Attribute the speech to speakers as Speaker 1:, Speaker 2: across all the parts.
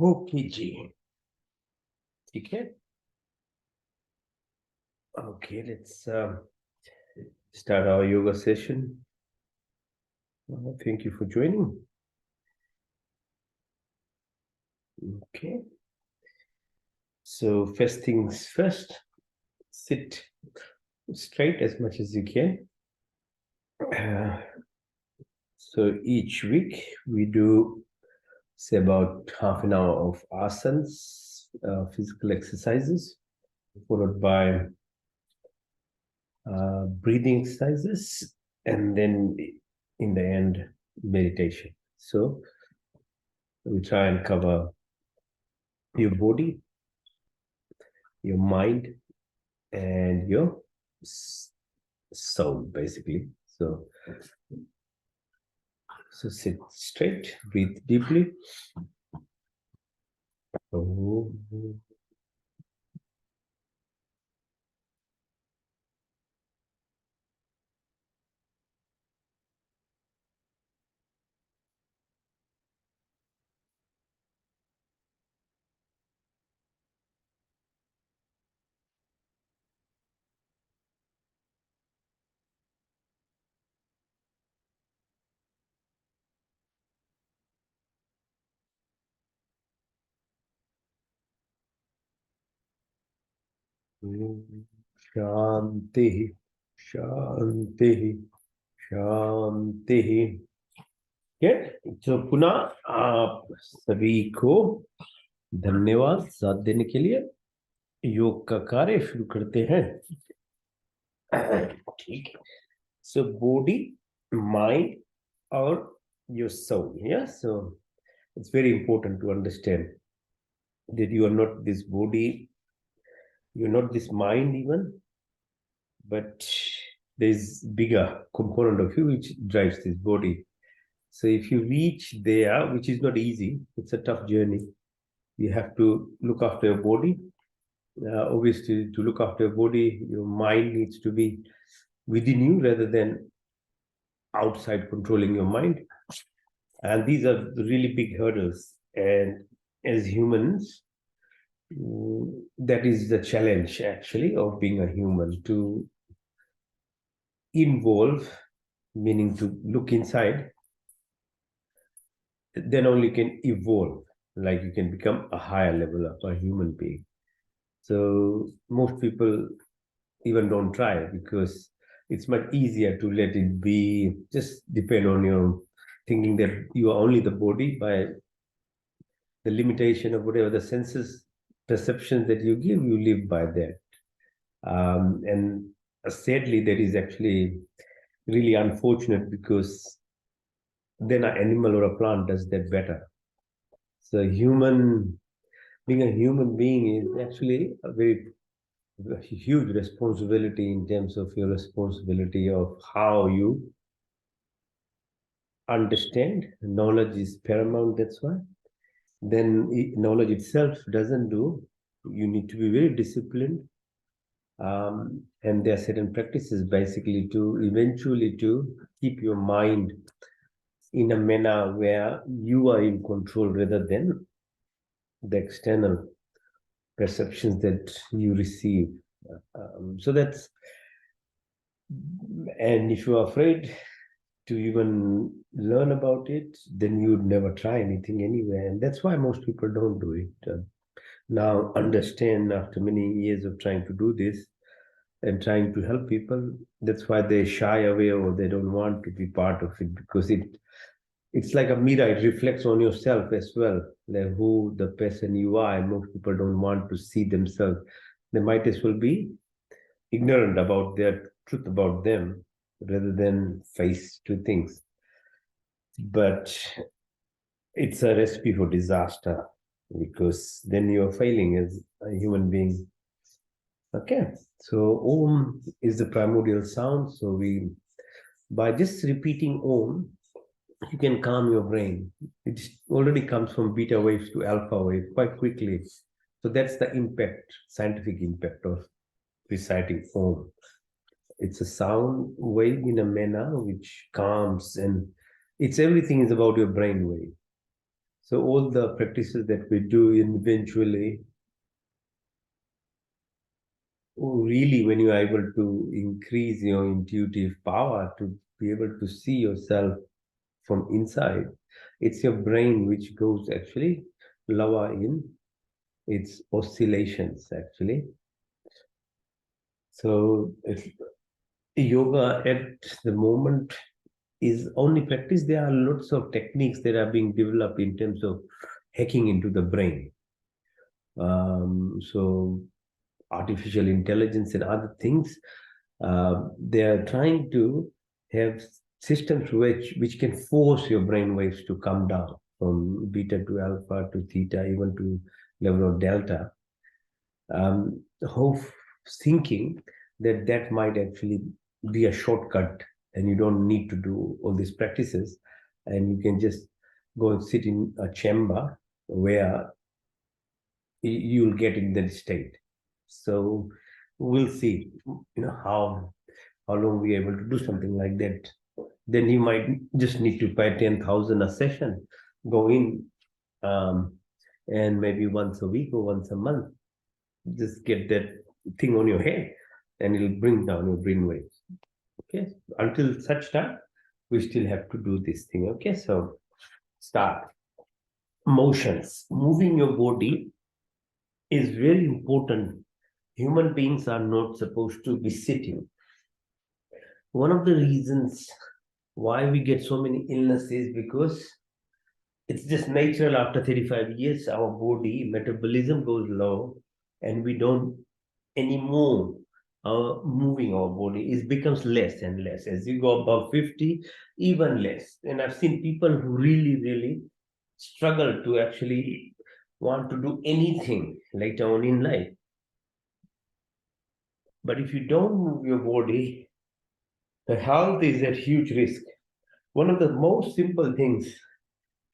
Speaker 1: Okay जी, ठीक है. Okay, let's start our yoga session. Thank you for joining. Okay. So first things first, sit straight as much as you can. So each week we do, say, about half an hour of asanas, physical exercises, followed by breathing exercises, and then in the end, meditation. So we try and cover your body, your mind, and your soul, basically. So sit straight, breathe deeply. Oh. शांति शांति शांति. तो पुनः आप सभी को धन्यवाद साथ देने के लिए. योग का कार्य शुरू करते हैं. ठीक है. So body, mind, or your soul. Yeah. So it's very important to understand that you are not this body, you're not this mind even, but there's bigger component of you which drives this body. So if you reach there, which is not easy, it's a tough journey. You have to look after your body. Obviously, to look after your body, your mind needs to be within you rather than outside controlling your mind. And these are the really big hurdles. And as humans, that is the challenge actually of being a human, to involve, meaning to look inside, then only can evolve, like you can become a higher level of a human being. So most people even don't try because it's much easier to let it be, just depend on your thinking that you are only the body by the limitation of whatever the senses perceptions that you give, you live by that. And sadly, that is actually really unfortunate because then an animal or a plant does that better. So being a human being is actually a huge responsibility in terms of your responsibility of how you understand. Knowledge is paramount, that's why. Then knowledge itself doesn't do. You need to be very disciplined. And there are certain practices basically to eventually to keep your mind in a manner where you are in control rather than the external perceptions that you receive. So that's, and if you are afraid to even learn about it, then you would never try anything anyway. And that's why most people don't do it. Now understand, after many years of trying to do this and trying to help people, that's why they shy away or they don't want to be part of it, because it's like a mirror. It reflects on yourself as well, like who the person you are, and most people don't want to see themselves. They might as well be ignorant about their truth about them rather than face two things. But it's a recipe for disaster, because then you're failing as a human being. Okay, so Om is the primordial sound. So by just repeating Om, you can calm your brain. It already comes from beta waves to alpha wave quite quickly. So that's the impact, scientific impact of reciting Om. It's a sound wave in a manner which calms, and everything is about your brain wave. So all the practices that we do eventually, really, when you are able to increase your intuitive power to be able to see yourself from inside, it's your brain which goes actually lower in its oscillations actually. So yoga at the moment is only practice. There are lots of techniques that are being developed in terms of hacking into the brain. So artificial intelligence and other things, they are trying to have systems which can force your brain waves to come down from beta to alpha to theta, even to level of delta. Hope thinking that that might actually be a shortcut and you don't need to do all these practices, and you can just go and sit in a chamber where you'll get in that state. So we'll see, how long we're able to do something like that. Then you might just need to pay 10,000 a session, go in, and maybe once a week or once a month, just get that thing on your head, and it'll bring down your brain waves. Okay, until such time, we still have to do this thing. Okay, so start. Motions, moving your body is very important. Human beings are not supposed to be sitting. One of the reasons why we get so many illnesses because it's just natural. After 35 years, our body metabolism goes low, and we don't anymore moving our body. It becomes less and less as you go above 50, even less. And I've seen people who really struggle to actually want to do anything later on in life. But if you don't move your body, the health is at huge risk. One of the most simple things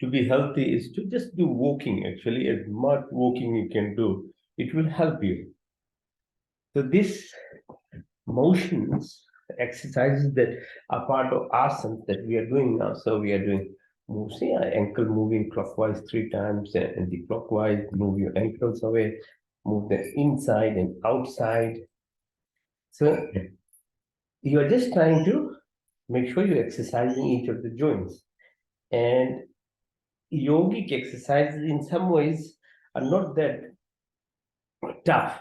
Speaker 1: to be healthy is to just do walking. Actually, as much walking you can do, it will help you. So this motions, exercises that are part of asanas that we are doing now. So we are doing see ankle moving clockwise 3 times and anti-clockwise, move your ankles away, move them inside and outside. So you are just trying to make sure you're exercising each of the joints. And yogic exercises in some ways are not that tough,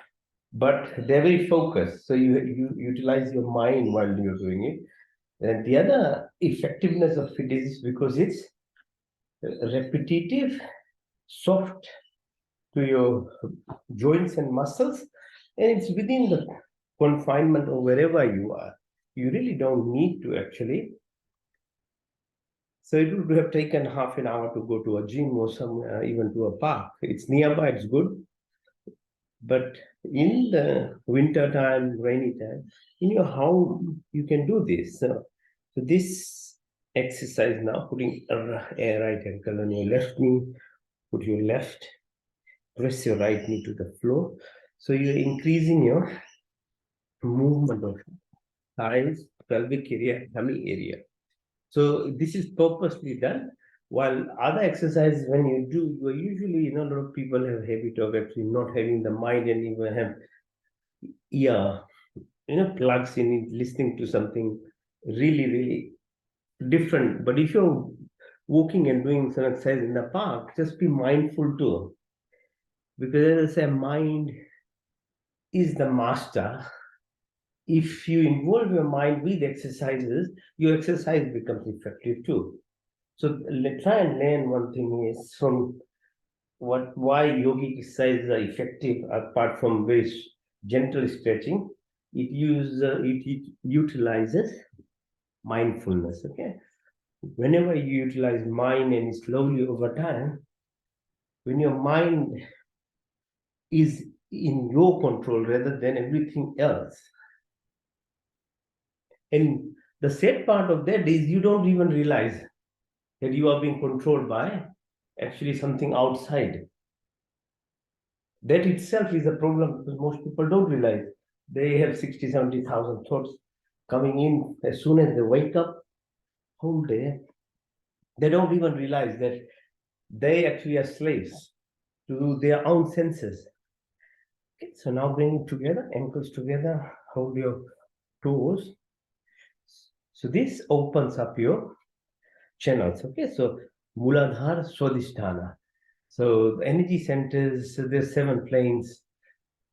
Speaker 1: but they're very focused. So you utilize your mind while you're doing it. And the other effectiveness of it is because it's repetitive, soft to your joints and muscles, and it's within the confinement of wherever you are. You really don't need to actually. So it would have taken half an hour to go to a gym or somewhere, even to a park. It's nearby, it's good. But in the winter time, rainy time, in your home, you can do this. So this exercise now, putting a right ankle on your left knee, put your left, press your right knee to the floor. So you're increasing your movement of thighs, pelvic area, tummy area. So this is purposely done. While other exercises, when you do, you are usually, a lot of people have a habit of actually not having the mind and even have ear, plugs in it, listening to something really different. But if you're walking and doing some exercise in the park, just be mindful too. Because as I say, mind is the master. If you involve your mind with exercises, your exercise becomes effective too. So try and learn one thing is from why yogic exercises are effective apart from very gentle stretching. It utilizes mindfulness. Okay, whenever you utilize mind and slowly over time, when your mind is in your control rather than everything else. And the sad part of that is you don't even realize that you are being controlled by actually something outside. That itself is a problem because most people don't realize they have 60, 70,000 thoughts coming in as soon as they wake up, whole day. They don't even realize that they actually are slaves to their own senses. Okay, so now bring it together, ankles together, hold your toes. So this opens up your channels. Okay, so Muladhara Swadhisthana. So the energy centers, so there's 7 planes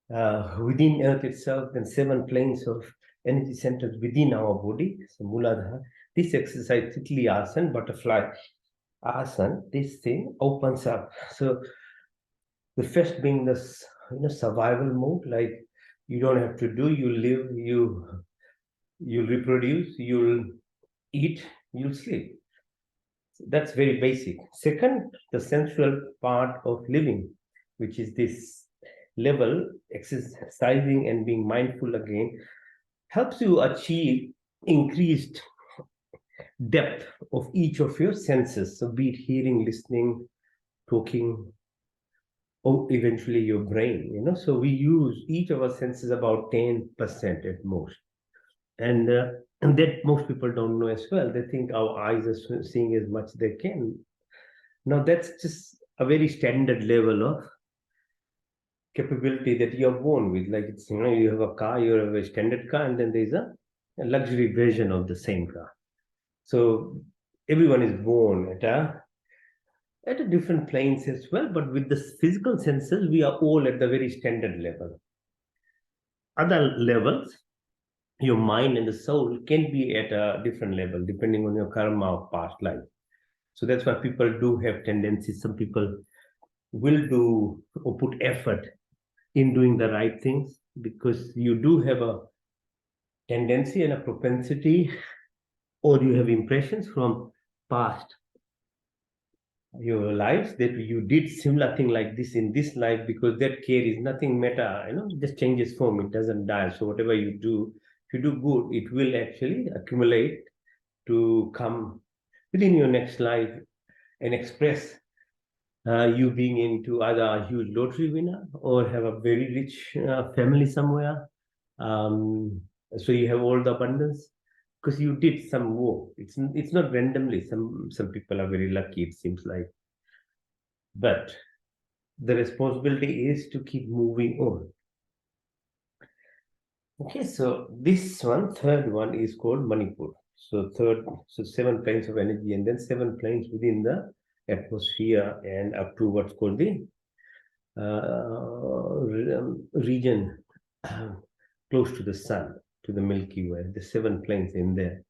Speaker 1: within Earth itself, and 7 planes of energy centers within our body. So Muladhara. This exercise, Titli Asana, butterfly asana, this thing opens up. So the first being this, survival mode, like you don't have to do, you live, you reproduce, you'll eat, you'll sleep. That's very basic. Second, the sensual part of living, which is this level, exercising and being mindful again, helps you achieve increased depth of each of your senses. So be it hearing, listening, talking, or eventually your brain. So we use each of our senses about 10% at most. And that most people don't know as well. They think our eyes are seeing as much they can. Now that's just a very standard level of capability that you're born with. Like it's, you have a car, you have a standard car, and then there's a luxury version of the same car. So everyone is born at a different planes as well, but with the physical senses, we are all at the very standard level. Other levels, your mind and the soul can be at a different level depending on your karma of past life. So that's why people do have tendencies. Some people will do or put effort in doing the right things because you do have a tendency and a propensity, or you have impressions from past your lives that you did similar thing like this in this life, because that carries nothing meta, it just changes form, it doesn't die. So whatever you do, if you do good, it will actually accumulate to come within your next life and express you being into either a huge lottery winner or have a very rich family somewhere. So you have all the abundance because you did some work. It's not randomly. Some people are very lucky, it seems like. But the responsibility is to keep moving on. Okay, so this one, third one, is called Manipur. So 7 planes of energy, and then 7 planes within the atmosphere, and up to what's called the region close to the sun, to the Milky Way. The 7 planes in there.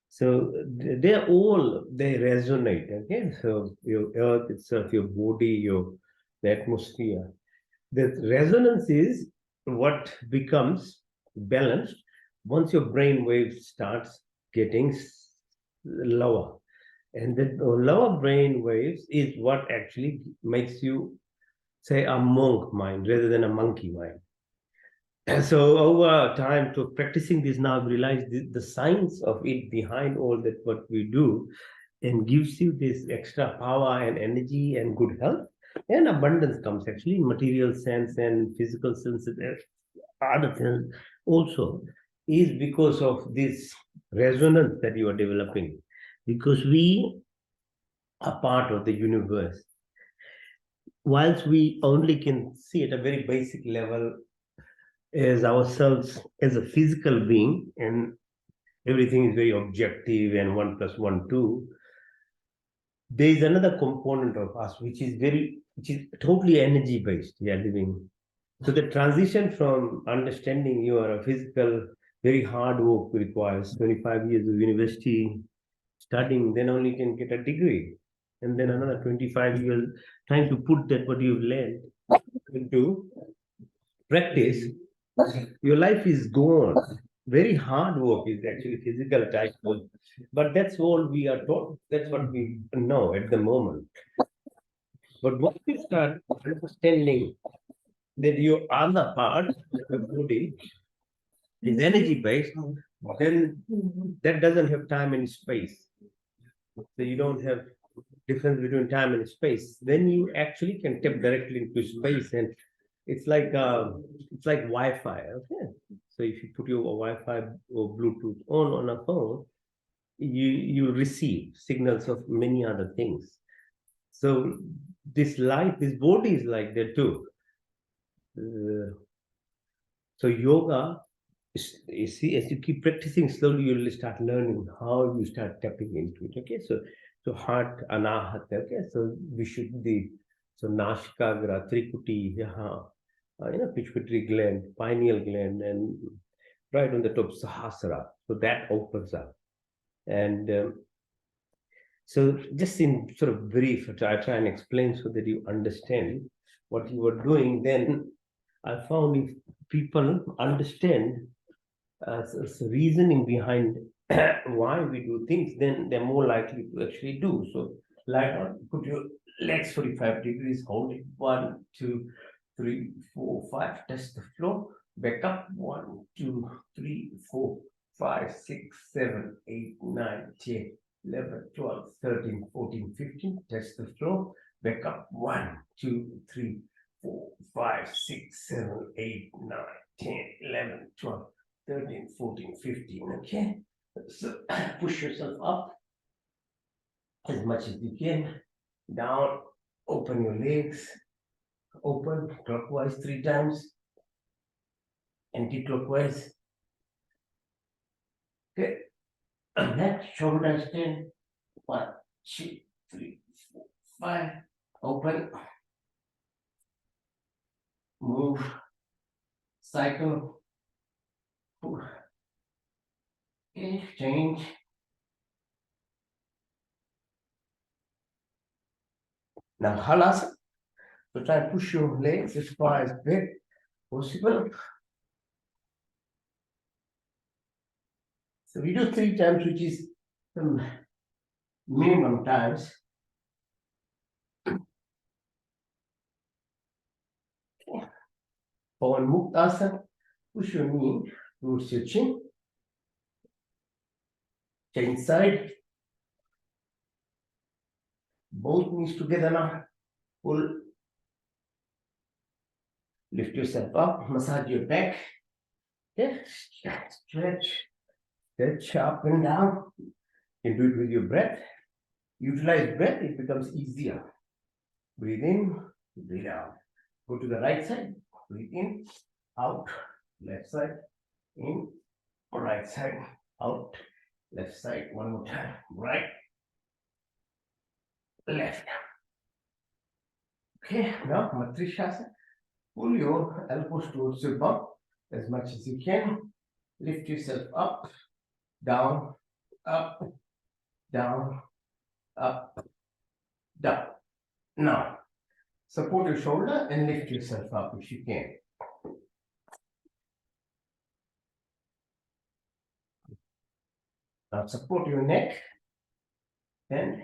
Speaker 1: So they resonate. Okay, so your Earth itself, your body, the atmosphere. The resonance is what becomes balanced once your brain wave starts getting lower. And the lower brain waves is what actually makes you, say, a monk mind rather than a monkey mind. And so over time to practicing this now, I've realized the science of it behind all that what we do, and gives you this extra power and energy and good health, and abundance comes actually in material sense and physical sense, other things also, is because of this resonance that you are developing, because we are part of the universe. Whilst we only can see at a very basic level as ourselves as a physical being, and everything is very objective and 1 plus 1 2, there is another component of us which is totally energy based. We are living. So the transition from understanding you are a physical, very hard work requires 25 years of university studying, then only you can get a degree, and then another 25 years trying to put that what you've learned into practice. Your life is gone. Very hard work is actually physical type work, but that's all we are taught. That's what we know at the moment. But once you start understanding that your other part of the body is energy based, then that doesn't have time and space. So you don't have difference between time and space. Then you actually can tap directly into space, and it's like Wi-Fi. Okay, so if you put your Wi-Fi or Bluetooth on a phone, you receive signals of many other things. So this life, this body is like that too. So yoga, you see, as you keep practicing, slowly you'll start learning how you start tapping into it. Okay, so heart, anahata. Okay, so vishuddhi, so nashikagra, trikuti, pituitary gland, pineal gland, and right on the top, sahasrara. So that opens up, and so just in sort of brief, I try and explain so that you understand what you are doing. Then I found if people understand reasoning behind why we do things, then they're more likely to actually do. So, lie down, put your legs 45 degrees, hold it 1, 2, 3, 4, 5, test the floor, back up 1, 2, 3, 4, 5, 6, 7, 8, 9, 10, 11, 12, 13, 14, 15, test the floor, back up 1, 2, 3, 4, 5, 6, 7, 8, 9, 10, 11, 12, 13, 14, 15. Okay, so push yourself up as much as you can. Down, open your legs, open clockwise 3 times, anti-clockwise. Okay, neck, shoulder stand. 1, 2, 3, 4, 5. Open, move, cycle. Okay, change. Now halas. So try and push your legs as far as big possible. So we do 3 times, which is the minimum times. For Muktasana, push your knee towards your chin. Change side. Both knees together now. Pull. Lift yourself up. Massage your back. Okay. Stretch up and down. You can do it with your breath. Utilize breath, it becomes easier. Breathe in, breathe out. Go to the right side. Breathe in, out, left side, in, right side, out, left side. One more time. Right, left. Okay, now Matrishasana. Pull your elbows towards your bum as much as you can. Lift yourself up, down, up, down, up, down. Now, support your shoulder and lift yourself up if you can. Now support your neck and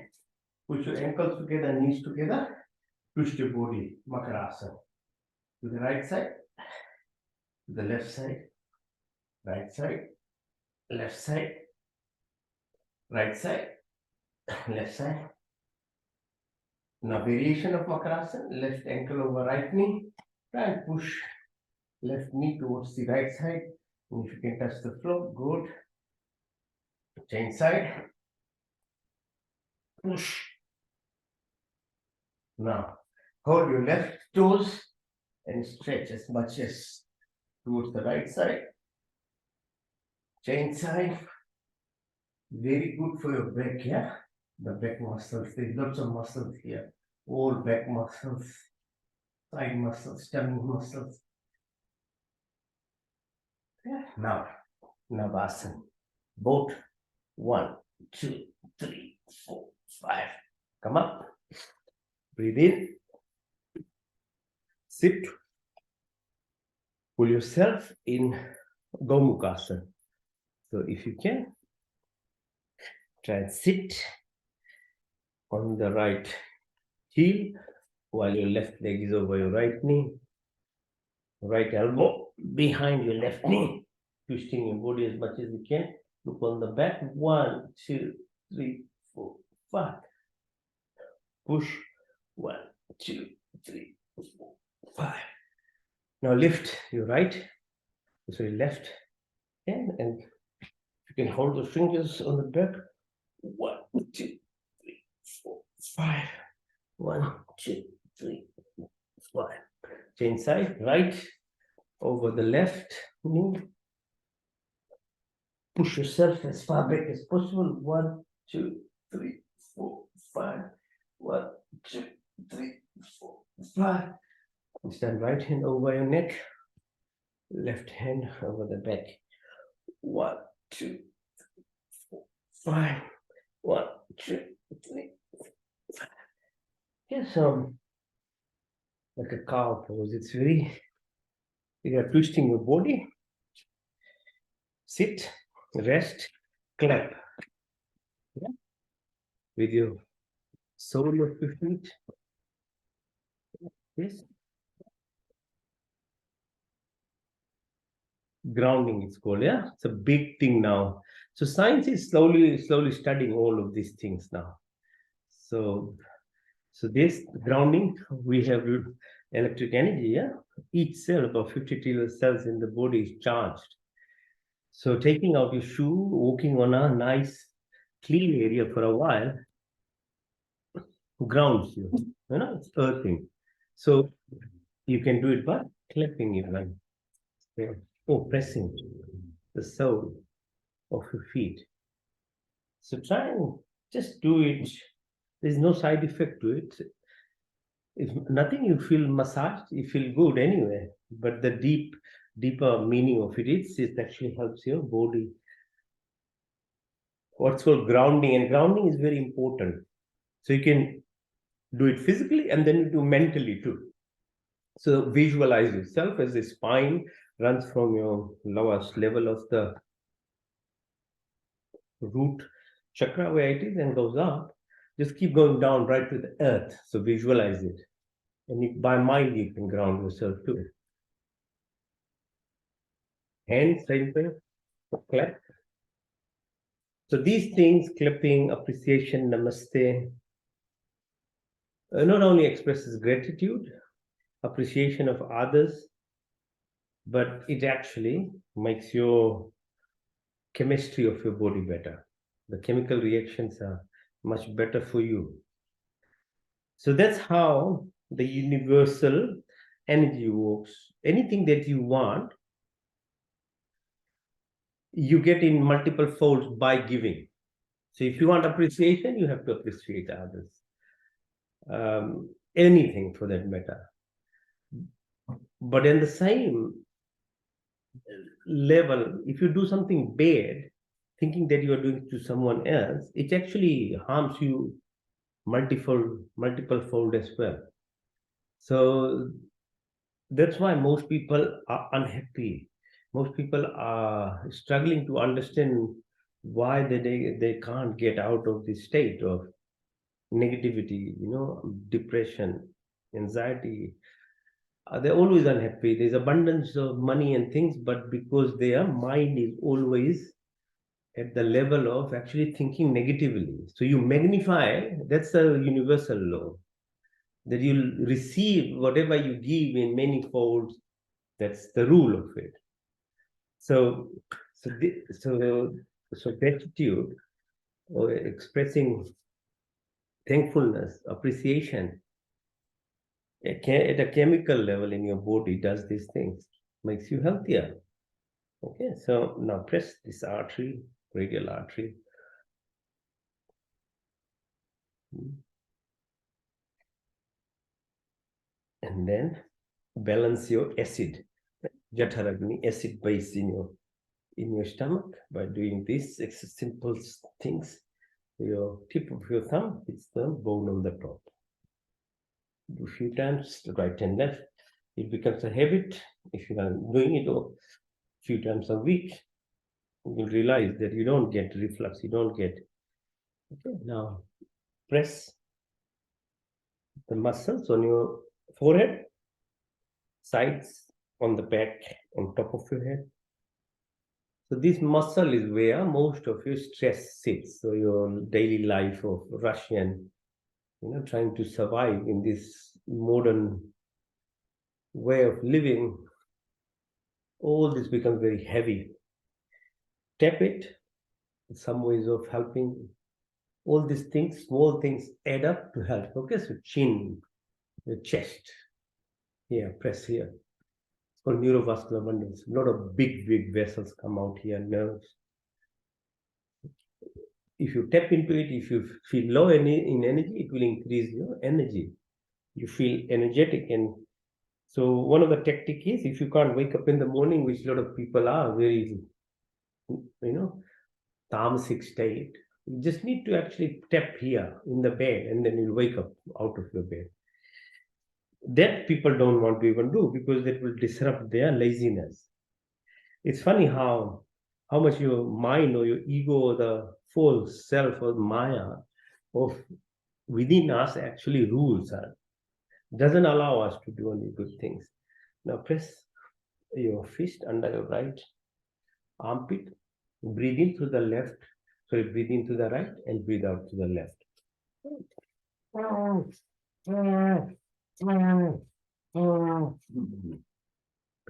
Speaker 1: push your ankles together, knees together. Twist your body, Makarasana. To the right side, to the left side, right side, left side, right side, left side. Now variation of Makarasana, left ankle over right knee. Try and push left knee towards the right side. And if you can touch the floor, good. Change side. Push. Now, hold your left toes and stretch as much as towards the right side. Change side. Very good for your back, yeah? The back muscles. There's lots of muscles here. All back muscles, side muscles, stomach muscles. Yeah. Now, Navasana. Both 1, 2, 3, 4, 5. Come up. Breathe in. Sit. Pull yourself in Gomukhasana. So if you can, try and sit on the right heel while your left leg is over your right knee. Right elbow behind your left knee. Twisting your body as much as you can. Look on the back. 1, 2, 3, 4, 5. Push. 1, 2, 3, 4, 5. Now lift your right, sorry, left hand, and you can hold the fingers on the back. 1, 2, 3, 4, 5. 1, 2, 3, 4. Change side, right over the left knee. Push yourself as far back as possible. 1, 2, 3, 4, 5. 1, 2, 3, 4, 5. Stand right hand over your neck, left hand over the back. 1, 2, 3, 4, 5. 1, 2, 3, 5. Here's like a cow pose. It's very, you are twisting your body. Sit, rest, clap. Yeah. With your sole of your feet. Yes. Grounding it's called. Yeah, it's a big thing now. So science is slowly studying all of these things now. So this grounding, we have electric energy. Yeah, each cell, about 50 trillion cells in the body, is charged. So taking out your shoe, walking on a nice clean area for a while grounds you. You know, it's earthing. So you can do it by clapping even. Yeah. Oh, pressing the sole of your feet. So try and just do it. There's no side effect to it. If nothing, you feel massaged, you feel good anyway. But the deeper meaning of it is it actually helps your body. What's called grounding, and grounding is very important. So you can do it physically and then you do mentally too. So visualize yourself as the spine runs from your lowest level of the root chakra where it is and goes up. Just keep going down right to the earth. So visualize it. And by mind, you can ground yourself too. Hands, same thing, clap. So these things, clapping, appreciation, namaste, not only expresses gratitude, appreciation of others, but it actually makes your chemistry of your body better. The chemical reactions are much better for you. So that's how the universal energy works. Anything that you want, you get in multiple folds by giving. So if you want appreciation, you have to appreciate others. Anything for that matter. But in the same level, if you do something bad, thinking that you are doing to someone else, it actually harms you multiple fold as well. So that's why most people are unhappy. Most people are struggling to understand why they can't get out of this state of negativity, depression, anxiety. They're always unhappy. There's abundance of money and things, but because their mind is always at the level of actually thinking negatively. So you magnify, that's a universal law, that you'll receive whatever you give in many folds. That's the rule of it. So gratitude or expressing thankfulness, appreciation at a chemical level in your body does these things, makes you healthier. Okay, so now press this artery, radial artery. And then balance your acid, Jatharagni, acid base in your stomach by doing this simple things. Your tip of your thumb hits the bone on the top. Do a few times, right and left. It becomes a habit. If you are doing it a few times a week, you will realize that you don't get reflux. You don't get. Okay, now press the muscles on your forehead, sides, on the back, on top of your head. So this muscle is where most of your stress sits. So your daily life of Russian, trying to survive in this modern way of living, all this becomes very heavy. Tap it, some ways of helping. All these things, small things add up to help. Okay, so chin, your chest, here, press here. It's called neurovascular bundles. A lot of big vessels come out here, nerves. If you tap into it, if you feel low in energy, it will increase your energy. You feel energetic. And so one of the tactic is, if you can't wake up in the morning, which a lot of people are very, tamasic state, you just need to actually tap here in the bed, and then you'll wake up out of your bed. That people don't want to even do, because that will disrupt their laziness. It's funny how much your mind or your ego or the false self or Maya of within us actually rules us, doesn't allow us to do any good things. Now press your fist under your right armpit, breathe in through the left, breathe in to the right and breathe out to the left.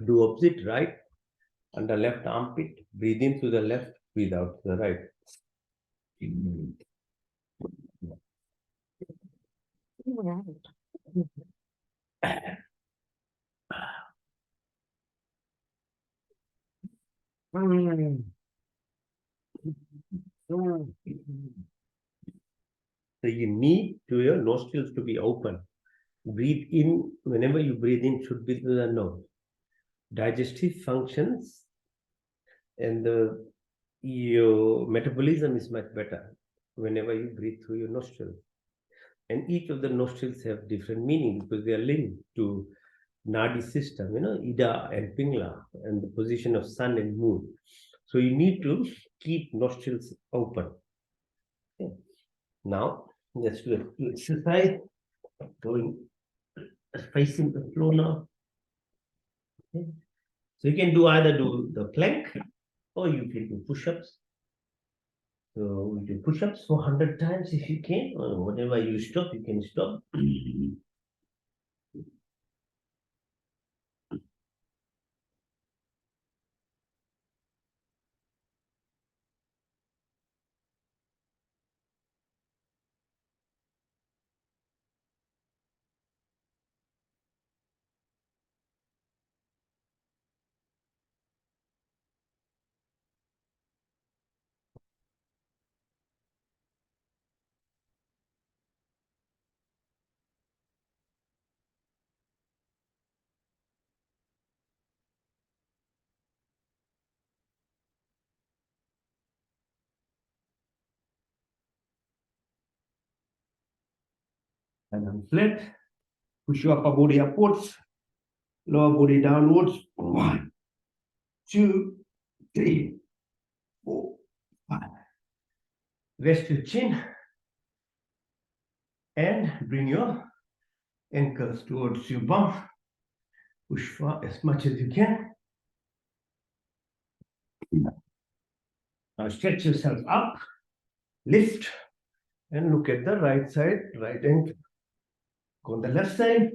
Speaker 1: Do opposite, right under left armpit, breathe in to the left, breathe out to the right. So you need to your nostrils to be open. Breathe in, whenever you breathe in, should be through the nose. Digestive functions and your metabolism is much better whenever you breathe through your nostrils. And each of the nostrils have different meaning, because they are linked to Nadi system, Ida and Pingla, and the position of sun and moon. So you need to keep nostrils open. Okay. Now let's do an exercise. Going facing the floor now. Okay. So you can either do the plank, or you can do push-ups. So we do push-ups for 100 times if you can, or whenever you stop, you can stop. And then flat. Push your upper body upwards, lower body downwards. 1, 2, 3, 4, 5. Rest your chin and bring your ankles towards your bum. Push far as much as you can. Now stretch yourself up, lift, and look at the right side, right ankle. Go on the left side.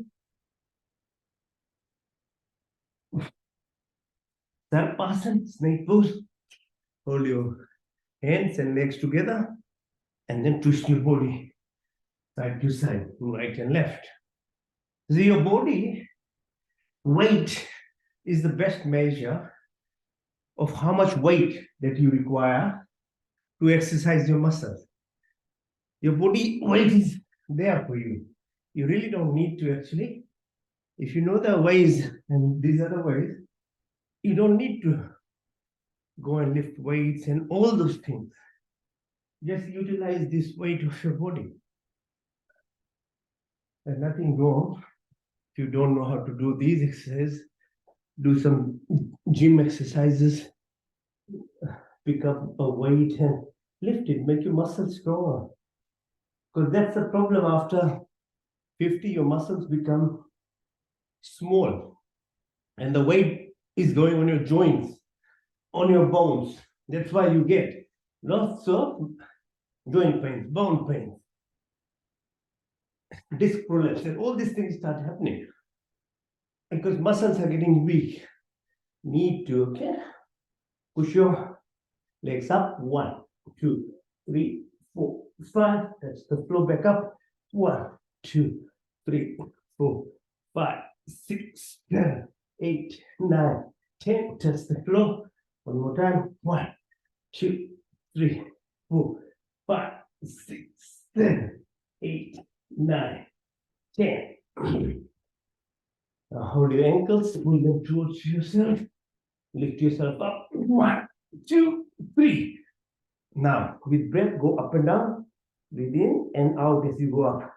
Speaker 1: Sarpasana, snake pose. Hold your hands and legs together, and then twist your body side to side, right and left. So your body weight is the best measure of how much weight that you require to exercise your muscles. Your body weight is there for you. You really don't need to actually, if you know the ways, and these are the ways, you don't need to go and lift weights and all those things. Just utilize this weight of your body. There's nothing wrong. If you don't know how to do these exercises, do some gym exercises, pick up a weight and lift it, make your muscles stronger. Because that's the problem. After 50, your muscles become small, and the weight is going on your joints, on your bones. That's why you get lots of joint pains, bone pains, disc prolapse, and all these things start happening because muscles are getting weak. Need to, push your legs up. 1, 2, 3, 4, 5. That's the flow back up. 1, 2, 3, 4, 5, 6, 7, 8, 9, 10. Touch the floor. One more time. 1, 2, 3, 4, 5, 6, 7, 8, 9, 10. Now hold your ankles, pull them towards yourself. Lift yourself up. 1, 2, 3. Now, with breath, go up and down. Breathe in and out as you go up.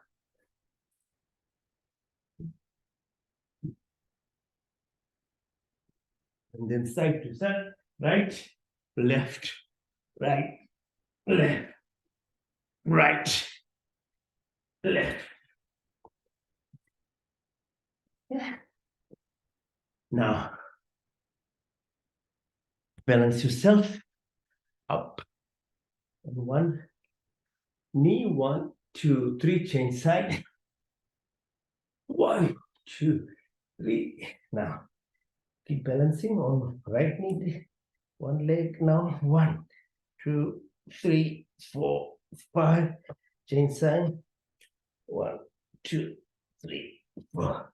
Speaker 1: And then side to side, right, left, right, left, right, left. Yeah. Now, balance yourself up. And 1 knee, 1, 2, 3, change side. 1, 2, 3. Now, keep balancing on right knee, 1 leg now. 1, 2, 3, 4, 5. Change side. 1, 2, 3, 4,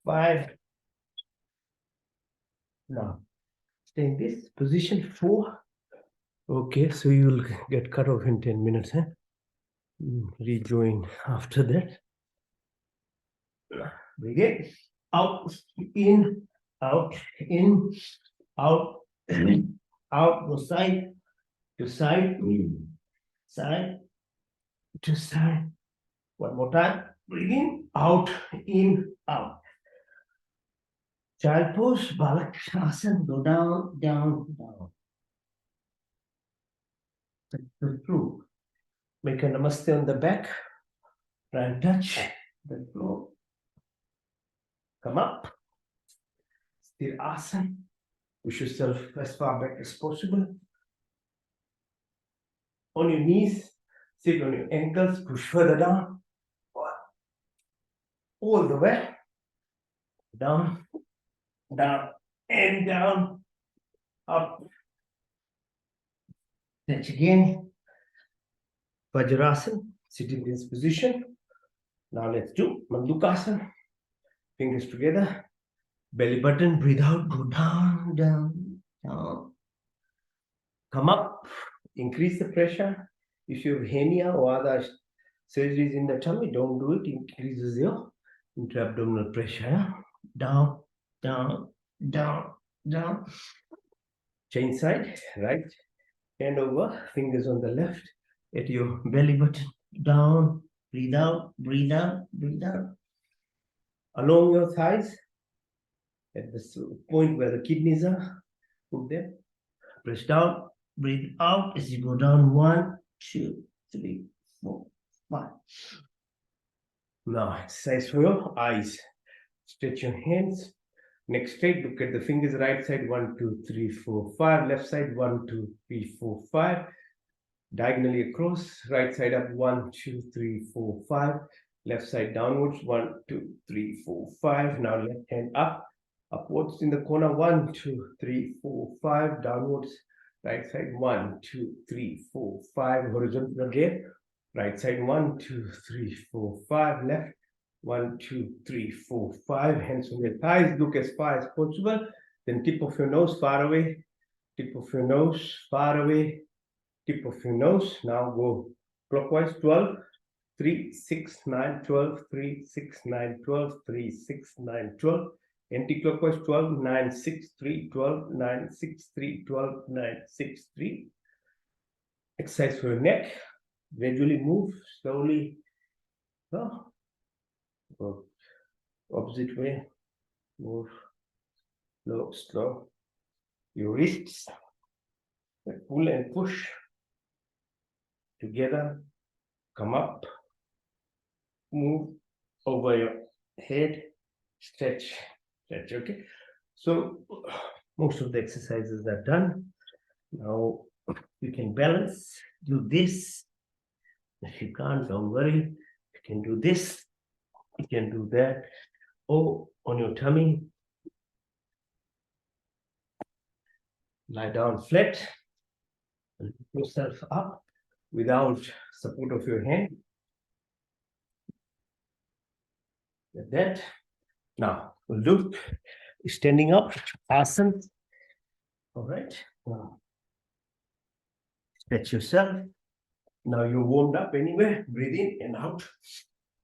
Speaker 1: 5. Now, stay in this position 4. Okay, so you will get cut off in 10 minutes. Huh? Rejoin after that. Breathe in, out, in, out, in, out, out, go side to side, side to side. One more time. Breathe in, out. Child pose, Balakasana, go down, down, down. Through. Make a namaste on the back. Try and touch the floor. Come up. Still asana. Push yourself as far back as possible. On your knees, sit on your ankles, push further down. All the way. Down, down, and down. Up. Touch again. Vajrasana. Sit in this position. Now let's do Mandukasana. Fingers together. Belly button. Breathe out. Go down, down, down. Come up. Increase the pressure. If you have hernia or other surgeries in the tummy, don't do it. Increases your intra-abdominal pressure. Down, down, down, down. Change side. Right. Hand over. Fingers on the left. At your belly button. Down. Breathe out. Breathe out. Breathe out. Along your thighs. At the point where the kidneys are. Put them. Press down. Breathe out as you go down. 1, 2, 3, 4, 5. Now, exercise for your eyes. Stretch your hands. Neck straight. Look at the fingers. Right side. 1, 2, 3, 4, 5. Left side. 1, 2, 3, 4, 5. Diagonally across. Right side up. 1, 2, 3, 4, 5. Left side downwards. 1, 2, 3, 4, 5. Now left hand up. Upwards in the corner. 1, 2, 3, 4, 5. Downwards. Right side. 1, 2, 3, 4, 5. Horizontal again. Right side. 1, 2, 3, 4, 5. Left. 1, 2, 3, 4, 5. Hands on your thighs. Look as far as possible. Then tip of your nose far away. Tip of your nose far away. Tip of your nose. Now go clockwise. 12, 3, 6, 9, 12, 3, 6, 9, 12, 3, 6, 9, 12. Anti-clockwise. 12, 9, 6, 3, 12, 9, 6, 3, 12, 9, 6, 3. Exercise for your neck. Gradually move slowly. Oh. Go opposite way. Move slow, slow. Your wrists. Pull and push together. Come up. Move over your head. Stretch. Stretch. Okay. So most of the exercises are done. Now you can balance. Do this. If you can't, don't worry. You can do this. You can do that. Or on your tummy. Lie down flat. Lift yourself up. without support of your hand. Like that. Now we'll do standing up, asana. All right. Now stretch yourself. Now you're warmed up anyway. Breathe in and out,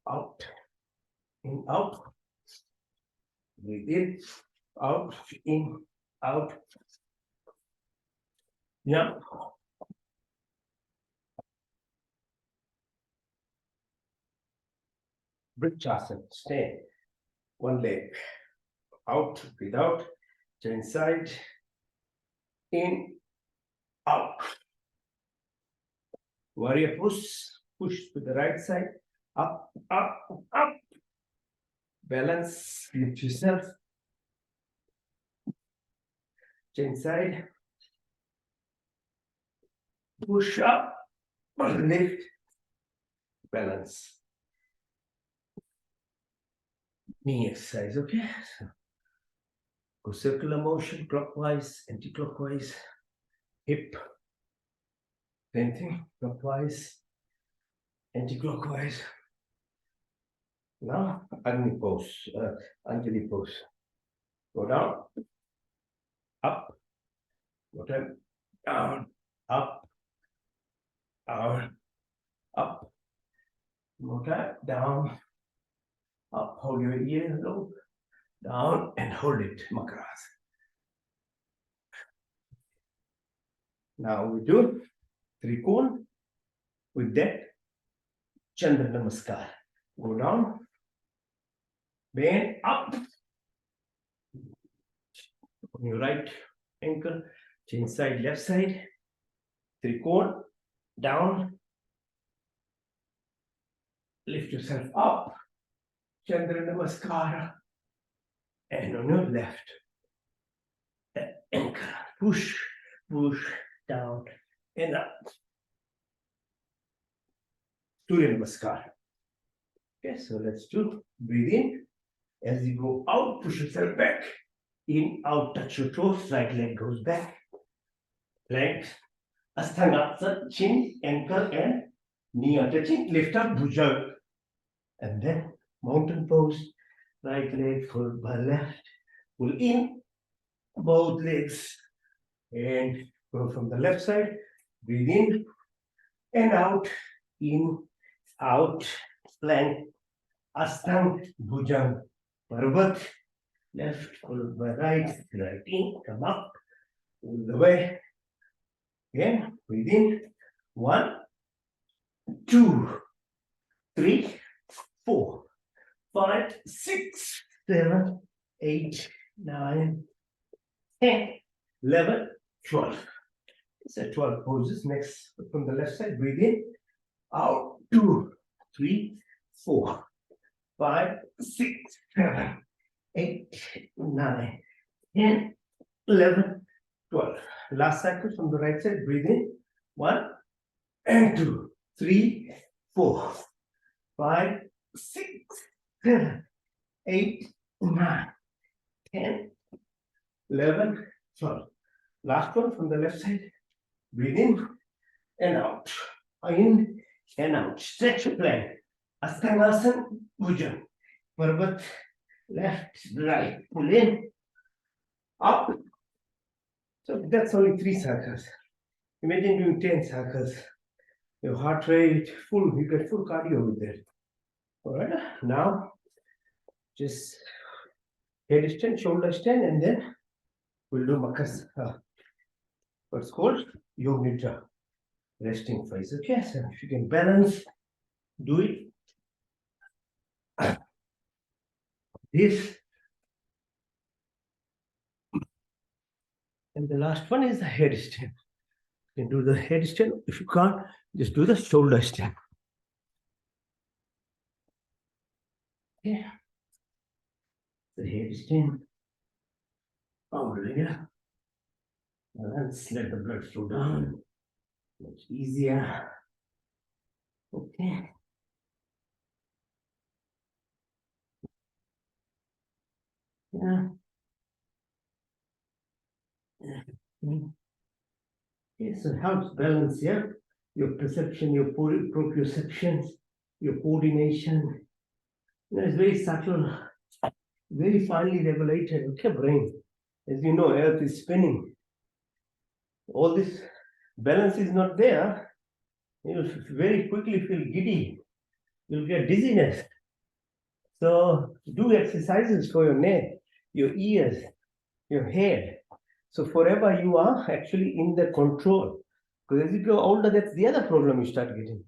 Speaker 1: out, in, out. Breathe in, out, in, out. Yeah. Vrikshasana. Stand. One leg out, breathe out. Turn side. In, out. Warrior push. Push to the right side. Up, up, up. Balance. Lift yourself. Change side. Push up. Lift. Balance. Knee exercise, okay? So go circular motion, clockwise, anti-clockwise, hip. Same thing, clockwise, anti-clockwise. Now, Agni pose, Anjali pose. Go down, up, go down, up, down, up, go down, up, hold your ear low, down, and hold it, Makaras. Now we do Trikon with that Chandra Namaskar. Go down, bend up on your right ankle, change side, left side, Trikon, down, lift yourself up, Chandra Namaskara, and on your left ankle, push, push, down, and up. Surya Namaskara. Okay, so let's do, breathe in. As you go out, push yourself back. In, out, touch your toes, right leg goes back. Plank, Asthanasana, chin, ankle, and knee are touching. Lift up, bhujang. And then mountain pose, right leg followed by left. Pull in, both legs. And go from the left side. Breathe in and out. In, out, plank, Ashtanga Bhujang, Parvat, left followed by right, right in, come up, all the way. Again, breathe in. 1, 2, 3, 4, 5, 6, 7, 8, 9, 10, 11, 12. It's a 12 poses. Next, from the left side, breathe in, out, 2, 3, 4, 5, 6, 7, 8, 9, 10, 11, 12. Last cycle from the right side, breathe in, 1 and 2, 3, 4, 5, 6, 7, 8, 9, 10, 11, 12. Last one from the left side, breathe in and out, in and out. Stretch plank, Asthanasana Bhujang, Parvat, left, right, pull in, up. So that's only 3 circles. Imagine doing 10 circles. Your heart rate full, you get full cardio with that. All right, now just head stand, shoulder stand, and then we'll do Makas. What's called Yoga Nidra, resting phase. Okay, so if you can balance, do it. This. And the last one is the headstand. You can do the headstand. If you can't, just do the shoulder stand. Okay. The headstand. Oh, yeah. Let's let the blood flow down. Much easier. Okay. Yeah. Okay, so it helps balance here. your perception, your proprioceptions, your coordination. It's very subtle, very finely regulated. Okay, brain. As you know, Earth is spinning. All this balance is not there. You'll very quickly feel giddy. You'll get dizziness. So do exercises for your neck, your ears, your head. So forever you are actually in the control. Because as you go older, that's the other problem you start getting.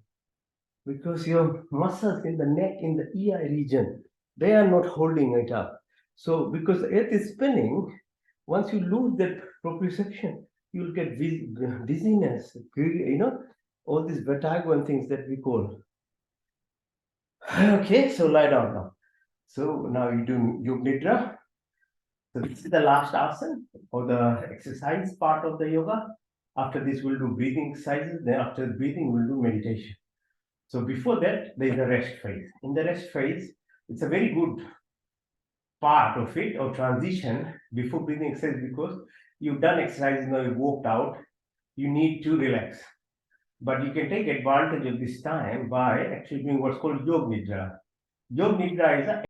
Speaker 1: Because your muscles in the neck, in the ear region, they are not holding it up. So because the earth is spinning, once you lose that proprioception, you'll get dizziness, all these vertigo and things that we call. Okay, so lie down now. So now you do Yoga Nidra. So this is the last asana or the exercise part of the yoga. After this, we'll do breathing exercises. Then after breathing, we'll do meditation. So before that, there is a rest phase. In the rest phase, it's a very good part of it or transition before breathing exercise because you've done exercise, now you've walked out, you need to relax. But you can take advantage of this time by actually doing what's called Yoga Nidra. Yoga Nidra is a